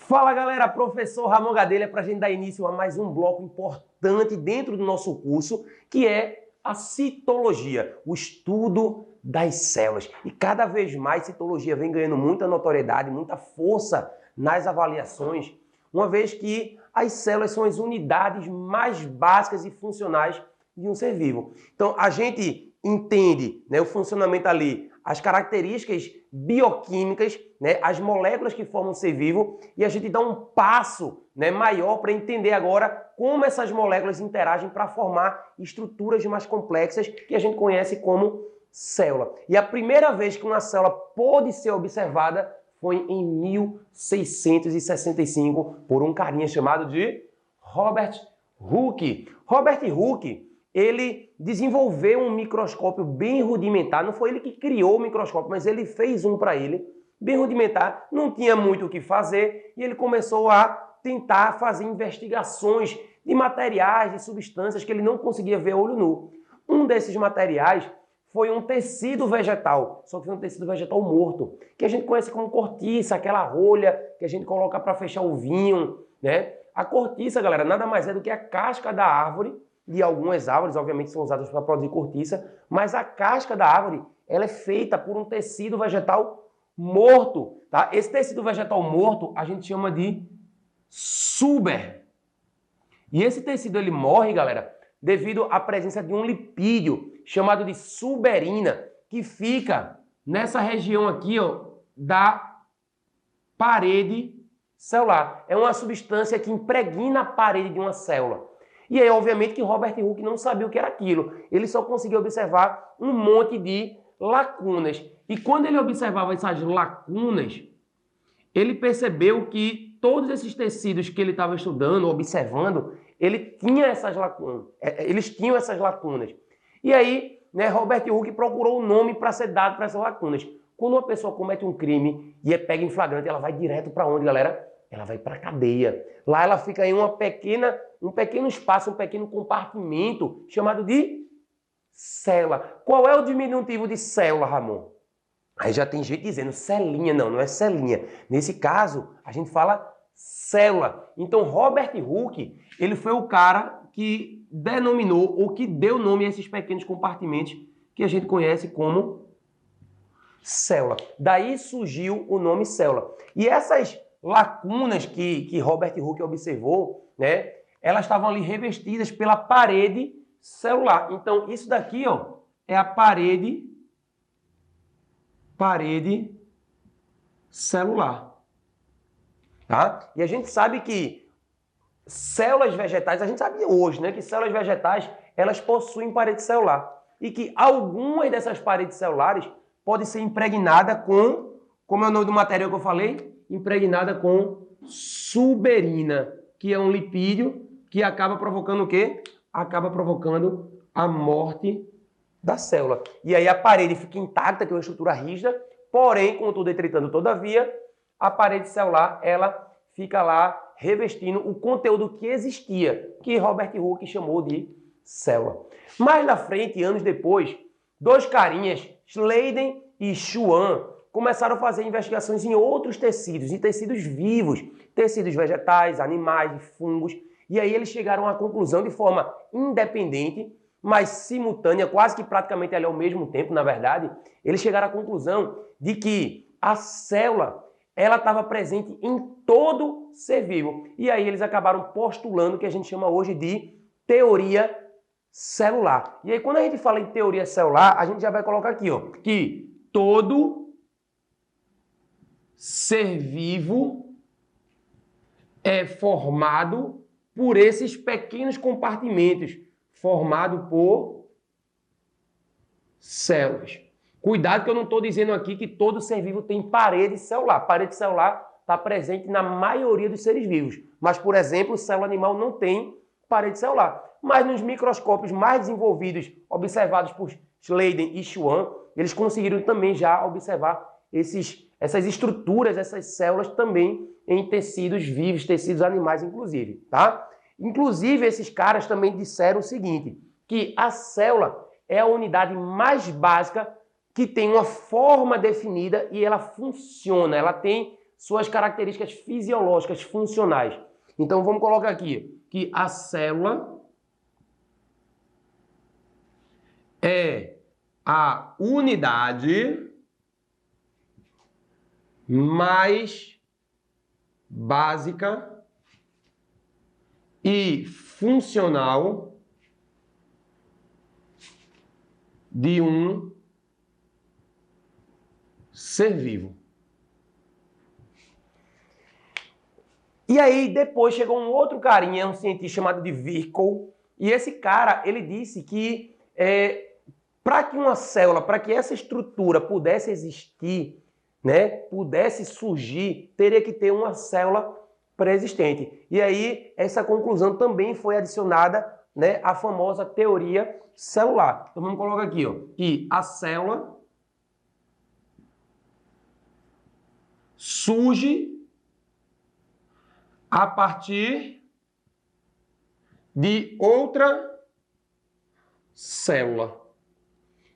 Fala galera, professor Ramon Gadelha para a gente dar início a mais um bloco importante dentro do nosso curso, que é a citologia, o estudo das células. E cada vez mais citologia vem ganhando muita notoriedade, muita força nas avaliações, uma vez que as células são as unidades mais básicas e funcionais de um ser vivo. Então a gente entende, o funcionamento ali, as características bioquímicas, as moléculas que formam o ser vivo, e a gente dá um passo maior para entender agora como essas moléculas interagem para formar estruturas mais complexas que a gente conhece como célula. E a primeira vez que uma célula pôde ser observada foi em 1665 por um carinha chamado de Robert Hooke. Robert Hooke, ele desenvolveu um microscópio bem rudimentar, não foi ele que criou o microscópio, mas ele fez um para ele, bem rudimentar, não tinha muito o que fazer, e ele começou a tentar fazer investigações de materiais, de substâncias que ele não conseguia ver a olho nu. Um desses materiais foi um tecido vegetal, só que foi um tecido vegetal morto, que a gente conhece como cortiça, aquela rolha que a gente coloca para fechar o vinho, A cortiça, galera, nada mais é do que a casca da árvore, de algumas árvores, obviamente, são usadas para produzir cortiça, mas a casca da árvore, ela é feita por um tecido vegetal morto, tá? Esse tecido vegetal morto a gente chama de suber. E esse tecido ele morre, galera, devido à presença de um lipídio chamado de suberina, que fica nessa região aqui, ó, da parede celular. É uma substância que impregna a parede de uma célula. E aí, obviamente, que Robert Hooke não sabia o que era aquilo. Ele só conseguia observar um monte de lacunas. E quando ele observava essas lacunas, ele percebeu que todos esses tecidos que ele estava estudando, observando, eles tinham essas lacunas. E aí, Robert Hooke procurou um nome para ser dado para essas lacunas. Quando uma pessoa comete um crime e é pega em flagrante, ela vai direto para onde, galera? Ela vai para a cadeia. Lá ela fica em um pequeno espaço, um pequeno compartimento chamado de célula. Qual é o diminutivo de célula, Ramon? Aí já tem gente dizendo celinha. Não é celinha. Nesse caso, a gente fala célula. Então, Robert Hooke, ele foi o cara que denominou ou que deu nome a esses pequenos compartimentos que a gente conhece como célula. Daí surgiu o nome célula. E essas lacunas que Robert Hooke observou, elas estavam ali revestidas pela parede celular. Então, isso daqui, ó, é a parede celular. Tá? E a gente sabe que células vegetais, a gente sabe hoje, que células vegetais, elas possuem parede celular. E que algumas dessas paredes celulares podem ser impregnadas com, como é o nome do material que eu falei? Impregnada com suberina, que é um lipídio que acaba provocando o quê? Acaba provocando a morte da célula. E aí a parede fica intacta, que é uma estrutura rígida, porém, contudo, entretanto, todavia, a parede celular, ela fica lá revestindo o conteúdo que existia, que Robert Hooke chamou de célula. Mais na frente, anos depois, dois carinhas, Schleiden e Schwann, começaram a fazer investigações em outros tecidos, em tecidos vivos, tecidos vegetais, animais, fungos, e aí eles chegaram à conclusão de forma independente, mas simultânea, quase que praticamente ali ao mesmo tempo, na verdade, eles chegaram à conclusão de que a célula, ela estava presente em todo ser vivo. E aí eles acabaram postulando o que a gente chama hoje de teoria celular. E aí quando a gente fala em teoria celular, a gente já vai colocar aqui, ó, que todo ser vivo é formado por esses pequenos compartimentos, formado por células. Cuidado que eu não estou dizendo aqui que todo ser vivo tem parede celular. Parede celular está presente na maioria dos seres vivos. Mas, por exemplo, célula animal não tem parede celular. Mas nos microscópios mais desenvolvidos, observados por Schleiden e Schwann, eles conseguiram também já observar essas estruturas, essas células também em tecidos vivos, tecidos animais inclusive, tá? Inclusive, esses caras também disseram o seguinte, que a célula é a unidade mais básica que tem uma forma definida e ela funciona, ela tem suas características fisiológicas, funcionais. Então vamos colocar aqui que a célula é a unidade mais básica e funcional de um ser vivo. E aí depois chegou um outro carinha, um cientista chamado de Virchow, e esse cara, ele disse que para que uma célula, para que essa estrutura pudesse existir, né, pudesse surgir, teria que ter uma célula pré-existente. E aí essa conclusão também foi adicionada, né, à famosa teoria celular. Então vamos colocar aqui, ó, que a célula surge a partir de outra célula.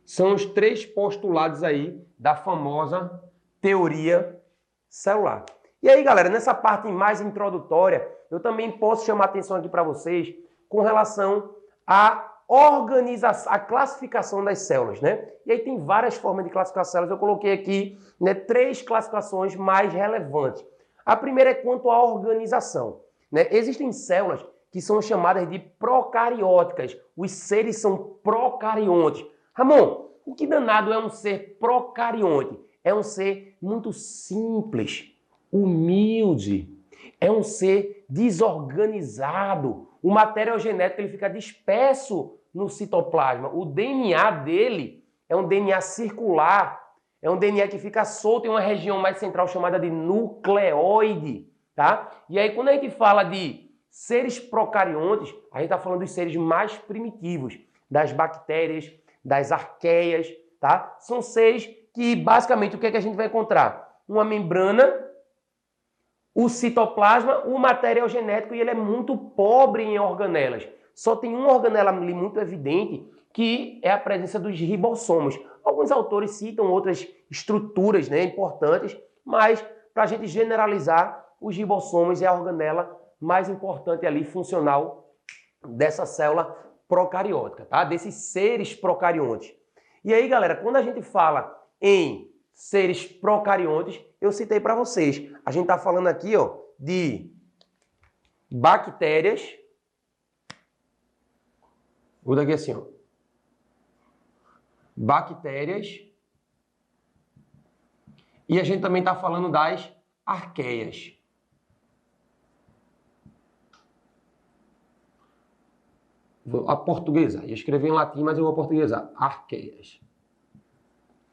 São os 3 postulados aí da famosa teoria celular. E aí, galera, nessa parte mais introdutória, eu também posso chamar a atenção aqui para vocês com relação à organização, à classificação das células, né? E aí tem várias formas de classificar células. Eu coloquei aqui, né, 3 classificações mais relevantes. A primeira é quanto à organização, né? Existem células que são chamadas de procarióticas. Os seres são procariontes. Ramon, o que danado é um ser procarionte? É um ser muito simples, humilde, é um ser desorganizado. O material genético ele fica disperso no citoplasma. O DNA dele é um DNA circular, é um DNA que fica solto em uma região mais central chamada de nucleoide, tá? E aí quando a gente fala de seres procariontes, a gente está falando dos seres mais primitivos, das bactérias, das arqueias, tá? São seres que basicamente o que é que a gente vai encontrar? Uma membrana, o citoplasma, o material genético, e ele é muito pobre em organelas. Só tem uma organela ali muito evidente, que é a presença dos ribossomos. Alguns autores citam outras estruturas, né, importantes, mas para a gente generalizar, os ribossomos é a organela mais importante ali, funcional, dessa célula procariótica, tá? Desses seres procariontes. E aí, galera, quando a gente fala em seres procariontes, eu citei para vocês. A gente está falando aqui, ó, de bactérias. Vou daqui assim, ó. Bactérias. E a gente também está falando das arqueias. Vou aportuguesar. Ia escrever em latim, mas eu vou aportuguesar. Arqueias.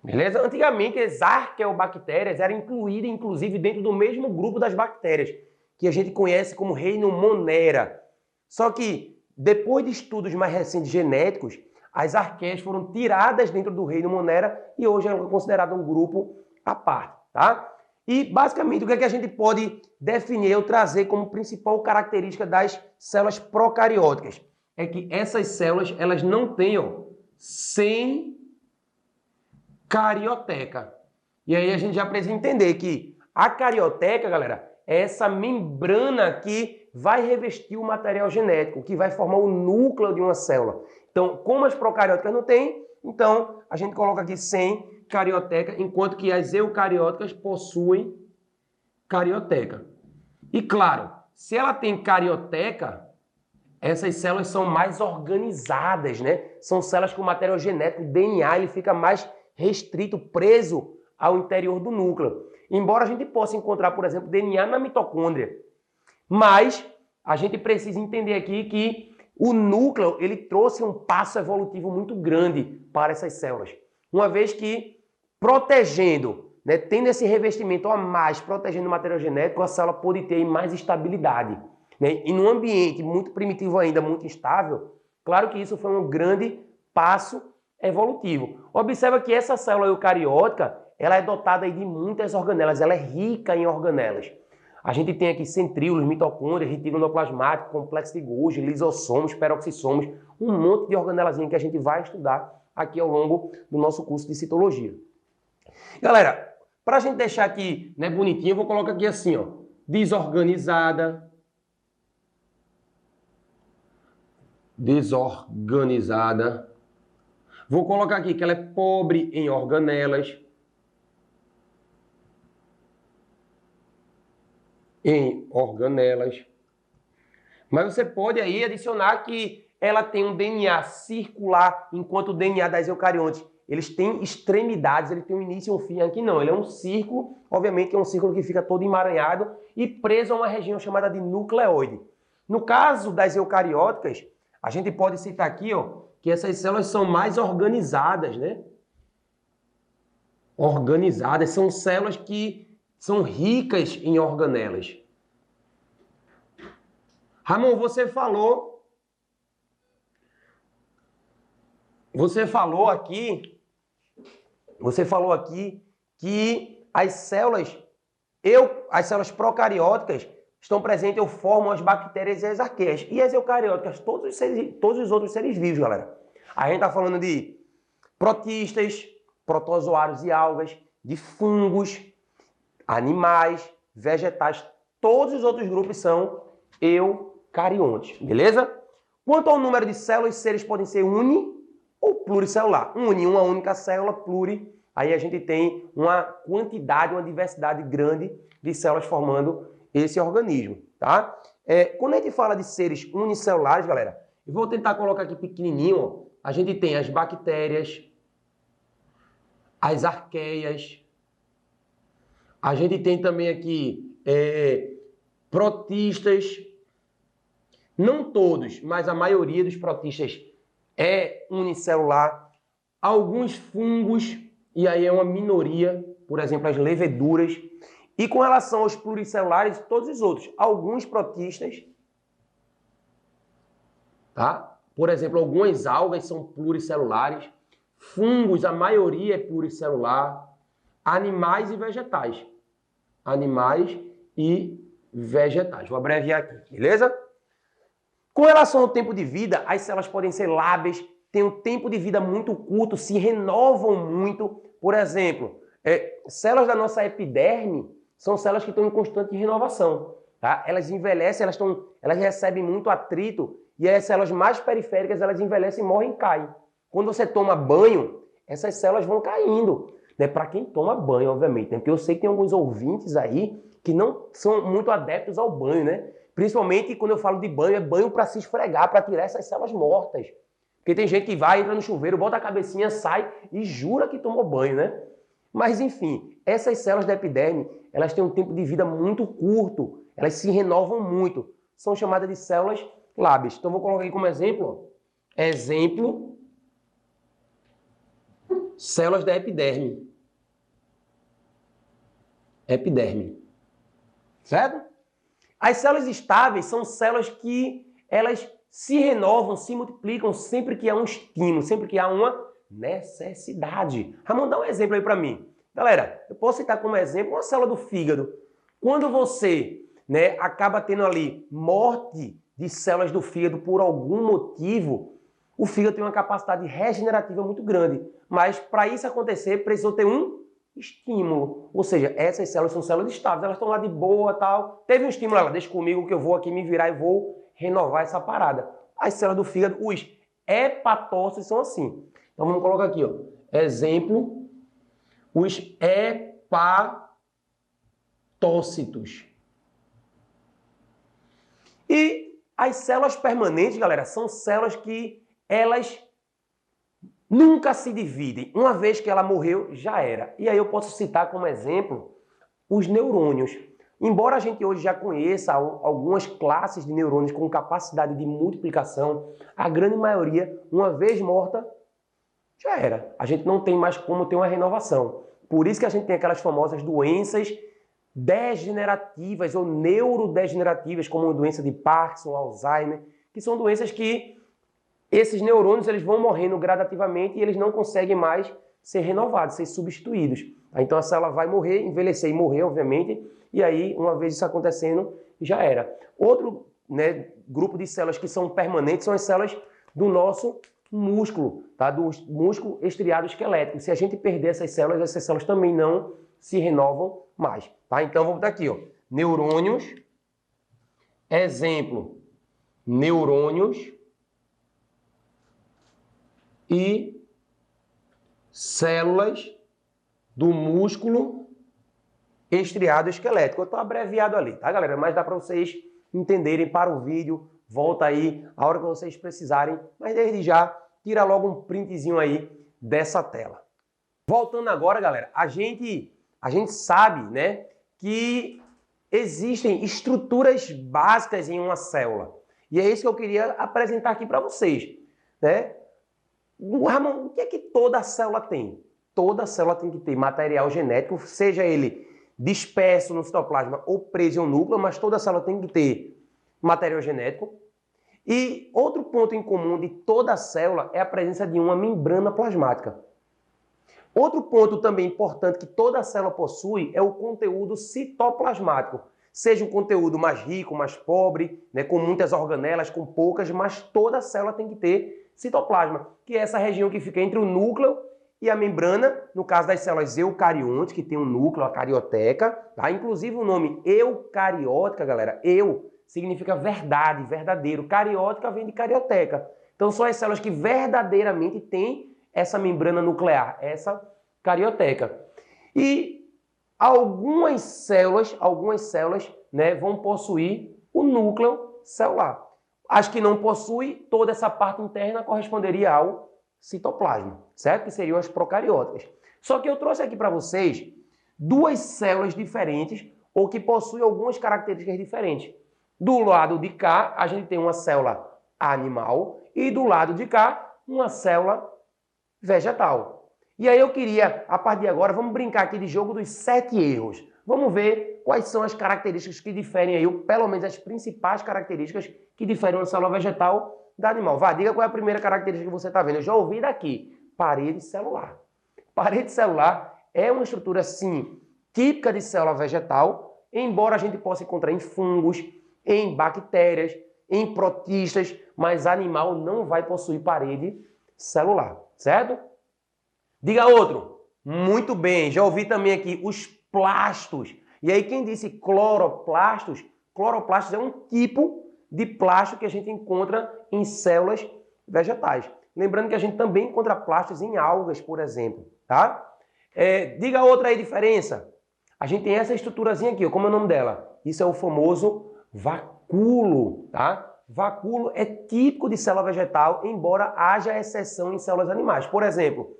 Beleza? Antigamente, as arqueobactérias eram incluídas, inclusive, dentro do mesmo grupo das bactérias, que a gente conhece como reino Monera. Só que, depois de estudos mais recentes genéticos, as arqueias foram tiradas dentro do reino Monera e hoje é considerado um grupo à parte, tá? E, basicamente, o que é que a gente pode definir ou trazer como principal característica das células procarióticas? É que essas células, elas não têm, ó, carioteca. E aí a gente já precisa entender que a carioteca, galera, é essa membrana que vai revestir o material genético, que vai formar o núcleo de uma célula. Então, como as procarióticas não têm, então a gente coloca aqui sem carioteca, enquanto que as eucarióticas possuem carioteca. E claro, se ela tem carioteca, essas células são mais organizadas, né? São células com material genético, o DNA, ele fica mais restrito, preso ao interior do núcleo. Embora a gente possa encontrar, por exemplo, DNA na mitocôndria. Mas a gente precisa entender aqui que o núcleo, ele trouxe um passo evolutivo muito grande para essas células. Uma vez que, protegendo, né, tendo esse revestimento a mais, protegendo o material genético, a célula pode ter mais estabilidade. Né? E num ambiente muito primitivo ainda, muito instável, claro que isso foi um grande passo evolutivo. Observa que essa célula eucariótica, ela é dotada de muitas organelas, ela é rica em organelas. A gente tem aqui centríolos, mitocôndrias, retículo endoplasmático, complexo de Golgi, lisossomos, peroxissomos, um monte de organelazinha que a gente vai estudar aqui ao longo do nosso curso de citologia. Galera, Para a gente deixar aqui, né, bonitinho, eu vou colocar aqui assim, ó, desorganizada. Desorganizada. Vou colocar aqui que ela é pobre em organelas. Em organelas. Mas você pode aí adicionar que ela tem um DNA circular, enquanto o DNA das eucariontes, eles têm extremidades, ele tem um início e um fim. Aqui não, ele é um círculo, obviamente que é um círculo que fica todo emaranhado e preso a uma região chamada de nucleoide. No caso das eucarióticas, a gente pode citar aqui, ó, que essas células são mais organizadas, né? Organizadas, são células que são ricas em organelas. Ramon, você falou aqui que as células procarióticas estão presentes ou formam as bactérias e as arqueias. E as eucarióticas, todos os outros seres vivos, galera. A gente está falando de protistas, protozoários e algas, de fungos, animais, vegetais. Todos os outros grupos são eucariontes, beleza? Quanto ao número de células, seres podem ser uni ou pluricelular. Uni, uma única célula, pluri, aí a gente tem uma quantidade, uma diversidade grande de células formando esse organismo, tá? Quando a gente fala de seres unicelulares, galera, eu vou tentar colocar aqui pequenininho, ó, a gente tem as bactérias, as arqueias, a gente tem também aqui protistas, não todos, mas a maioria dos protistas é unicelular, alguns fungos, e aí é uma minoria, por exemplo, as leveduras, e com relação aos pluricelulares, todos os outros, alguns protistas, tá? Por exemplo, algumas algas são pluricelulares, fungos, a maioria é pluricelular, animais e vegetais. Animais e vegetais. Vou abreviar aqui, beleza? Com relação ao tempo de vida, as células podem ser lábeis, têm um tempo de vida muito curto, se renovam muito. Por exemplo, células da nossa epiderme são células que estão em constante renovação. Tá? Elas envelhecem, elas recebem muito atrito e as células mais periféricas elas envelhecem, morrem e caem. Quando você toma banho, essas células vão caindo. Né? Para quem toma banho, obviamente. Né? Porque eu sei que tem alguns ouvintes aí que não são muito adeptos ao banho, né? Principalmente quando eu falo de banho, é banho para se esfregar, para tirar essas células mortas. Porque tem gente que vai, entra no chuveiro, bota a cabecinha, sai e jura que tomou banho, né? Mas enfim, essas células da epiderme, elas têm um tempo de vida muito curto, elas se renovam muito. São chamadas de células lábeis. Então vou colocar aqui como exemplo, ó. Exemplo, células da epiderme. Epiderme. Certo? As células estáveis são células que elas se renovam, se multiplicam sempre que há um estímulo, sempre que há uma necessidade. Ramon, dá um exemplo aí para mim. Galera, eu posso citar como exemplo uma célula do fígado. Quando você acaba tendo ali morte de células do fígado por algum motivo, o fígado tem uma capacidade regenerativa muito grande. Mas para isso acontecer, precisou ter um estímulo. Ou seja, essas células são células estáveis, elas estão lá de boa e tal. Teve um estímulo, ela deixa comigo que eu vou aqui me virar e vou renovar essa parada. As células do fígado, os hepatócitos são assim. Então vamos colocar aqui, ó. Exemplo, os hepatócitos. E as células permanentes, galera, são células que elas nunca se dividem. Uma vez que ela morreu, já era. E aí eu posso citar como exemplo os neurônios. Embora a gente hoje já conheça algumas classes de neurônios com capacidade de multiplicação, a grande maioria, uma vez morta, já era. A gente não tem mais como ter uma renovação. Por isso que a gente tem aquelas famosas doenças degenerativas ou neurodegenerativas, como a doença de Parkinson, Alzheimer, que são doenças que esses neurônios eles vão morrendo gradativamente e eles não conseguem mais ser renovados, ser substituídos. Então a célula vai morrer, envelhecer e morrer, obviamente, e aí, uma vez isso acontecendo, já era. Outro grupo de células que são permanentes são as células do nosso músculo, tá? Do músculo estriado esquelético. Se a gente perder essas células também não se renovam mais, tá? Então, vou botar aqui, ó, neurônios, exemplo, neurônios e células do músculo estriado esquelético. Eu estou abreviado ali, tá, galera? Mas dá para vocês entenderem para o vídeo. Volta aí a hora que vocês precisarem. Mas desde já, tira logo um printzinho aí dessa tela. Voltando agora, galera, a gente sabe, né, que existem estruturas básicas em uma célula. E é isso que eu queria apresentar aqui para vocês, né? Ramon, o que é que toda célula tem? Toda célula tem que ter material genético, seja ele disperso no citoplasma ou preso em um núcleo, mas toda célula tem que ter material genético. E outro ponto em comum de toda célula é a presença de uma membrana plasmática. Outro ponto também importante que toda célula possui é o conteúdo citoplasmático. Seja um conteúdo mais rico, mais pobre, né, com muitas organelas, com poucas, mas toda célula tem que ter citoplasma, que é essa região que fica entre o núcleo e a membrana, no caso das células eucariontes, que tem um núcleo, a carioteca, tá? Inclusive o nome eucariótica, galera, significa verdade, verdadeiro. Cariótica vem de carioteca. Então são as células que verdadeiramente têm essa membrana nuclear, essa carioteca. E algumas células, né, vão possuir o núcleo celular. As que não possuem, toda essa parte interna corresponderia ao citoplasma, certo? Que seriam as procarióticas. Só que eu trouxe aqui para vocês duas células diferentes ou que possuem algumas características diferentes. Do lado de cá, a gente tem uma célula animal e do lado de cá, uma célula vegetal. E aí eu queria, a partir de agora, vamos brincar aqui de jogo dos 7 erros. Vamos ver quais são as características que diferem aí, pelo menos as principais características que diferem uma célula vegetal da animal. Vá, diga qual é a primeira característica que você está vendo. Eu já ouvi daqui. Parede celular. Parede celular é uma estrutura, sim, típica de célula vegetal, embora a gente possa encontrar em fungos, em bactérias, em protistas, mas animal não vai possuir parede celular, certo? Diga outro. Muito bem, já ouvi também aqui os plastos. E aí quem disse cloroplastos? Cloroplastos é um tipo de plasto que a gente encontra em células vegetais. Lembrando que a gente também encontra plastos em algas, por exemplo, tá? Diga outra aí diferença. A gente tem essa estruturazinha aqui, ó, como é o nome dela? Isso é o famoso vacúolo, tá? Vacúolo é típico de célula vegetal, embora haja exceção em células animais. Por exemplo,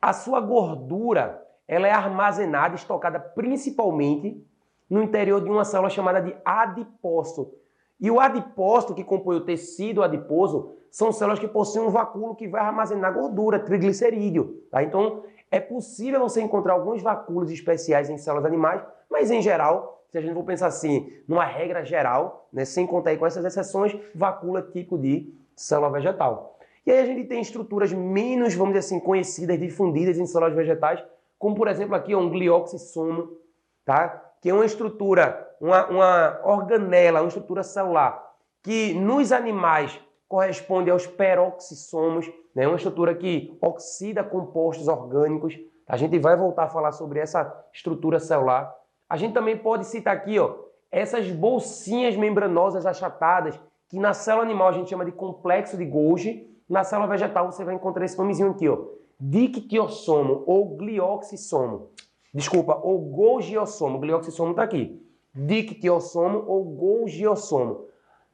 a sua gordura, ela é armazenada, estocada principalmente no interior de uma célula chamada de adipócito. E o adipócito, que compõe o tecido adiposo, são células que possuem um vacúolo que vai armazenar gordura, triglicerídeo, tá? Então, é possível você encontrar alguns vacúolos especiais em células animais, mas em geral, se a gente for pensar assim, numa regra geral, né, sem contar aí com essas exceções, vacúolo é típico de célula vegetal. E aí a gente tem estruturas menos, vamos dizer assim, conhecidas, difundidas em células vegetais, como por exemplo aqui um glioxissomo, tá? Que é uma estrutura, uma organela, uma estrutura celular, que nos animais corresponde aos peroxissomos, né? Uma estrutura que oxida compostos orgânicos. A gente vai voltar a falar sobre essa estrutura celular. A gente também pode citar aqui, ó, essas bolsinhas membranosas achatadas, que na célula animal a gente chama de complexo de Golgi. Na célula vegetal você vai encontrar esse nomezinho aqui, ó, dictiossomo ou glioxissomo. Desculpa, ou golgiossomo. Glioxissomo está aqui. Dictiossomo ou golgiossomo.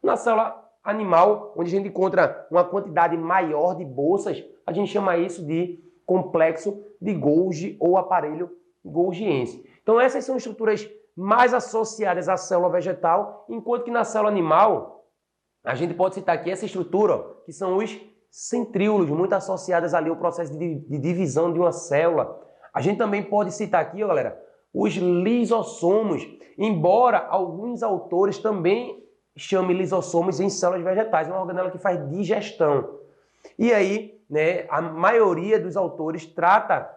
Na célula animal, onde a gente encontra uma quantidade maior de bolsas, a gente chama isso de complexo de Golgi ou aparelho golgiense. Então essas são estruturas mais associadas à célula vegetal, enquanto que na célula animal, a gente pode citar aqui essa estrutura, ó, que são os centríolos, muito associadas ali ao processo de divisão de uma célula. A gente também pode citar aqui, ó, galera, os lisossomos, embora alguns autores também chamem lisossomos em células vegetais, é uma organela que faz digestão. E aí, né, a maioria dos autores trata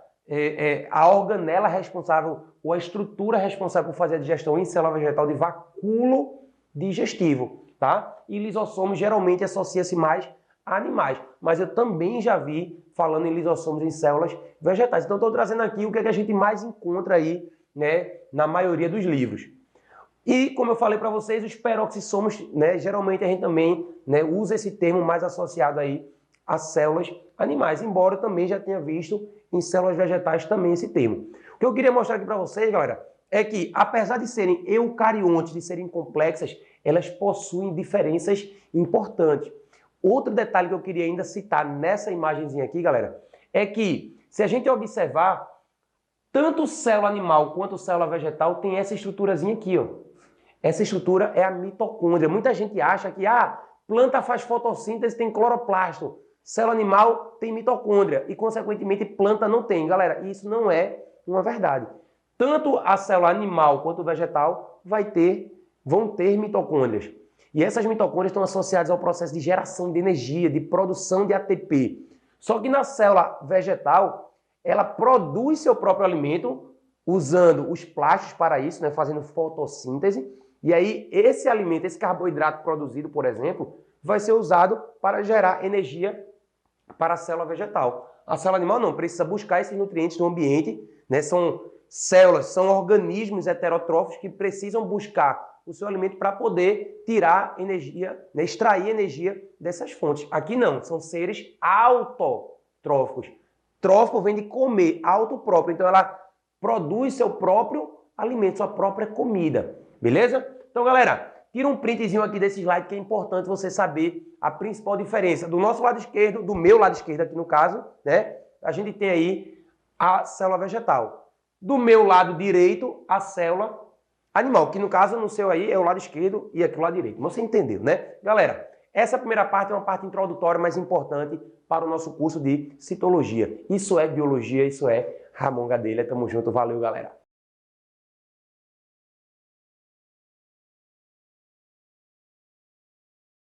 a organela responsável, ou a estrutura responsável por fazer a digestão em célula vegetal de vacúolo digestivo, tá? E lisossomos geralmente associa-se mais a animais. mas eu também já vi falando em lisossomos em células vegetais. Então, estou trazendo aqui o que, é que a gente mais encontra aí, né, na maioria dos livros. E, como eu falei para vocês, os peroxissomos, né, geralmente a gente também, né, usa esse termo mais associado aí a células animais, embora eu também já tenha visto em células vegetais também esse termo. O que eu queria mostrar aqui para vocês, galera, é que, apesar de serem eucariontes, de serem complexas, elas possuem diferenças importantes. Outro detalhe que eu queria ainda citar nessa imagenzinha aqui, galera, é que, se a gente observar, tanto célula animal quanto célula vegetal tem essa estruturazinha aqui, ó. Essa estrutura é a mitocôndria. Muita gente acha que planta faz fotossíntese, tem cloroplasto. Célula animal tem mitocôndria e, consequentemente, planta não tem. Galera, isso não é uma verdade. Tanto a célula animal quanto o vegetal vão ter mitocôndrias. E essas mitocôndrias estão associadas ao processo de geração de energia, de produção de ATP. Só que na célula vegetal, ela produz seu próprio alimento usando os plásticos para isso, né, fazendo fotossíntese. E aí, esse alimento, esse carboidrato produzido, por exemplo, vai ser usado para gerar energia para a célula vegetal. A célula animal não, precisa buscar esses nutrientes no ambiente, né? São células, são organismos heterotróficos que precisam buscar o seu alimento para poder tirar energia, né, extrair energia dessas fontes. Aqui não, são seres autotróficos. Trófico vem de comer, autopróprio. Então, ela produz seu próprio alimento, sua própria comida. Beleza? Então, galera, tira um printzinho aqui desse slide que é importante você saber a principal diferença do nosso lado esquerdo, do meu lado esquerdo aqui no caso, né? A gente tem aí a célula vegetal. Do meu lado direito, a célula animal, que no caso, no seu aí, é o lado esquerdo e aqui o lado direito. Você entendeu, né? Galera, essa primeira parte é uma parte introdutória, mas importante para o nosso curso de citologia. Isso é biologia, isso é Ramon Gadelha. Tamo junto, valeu, galera.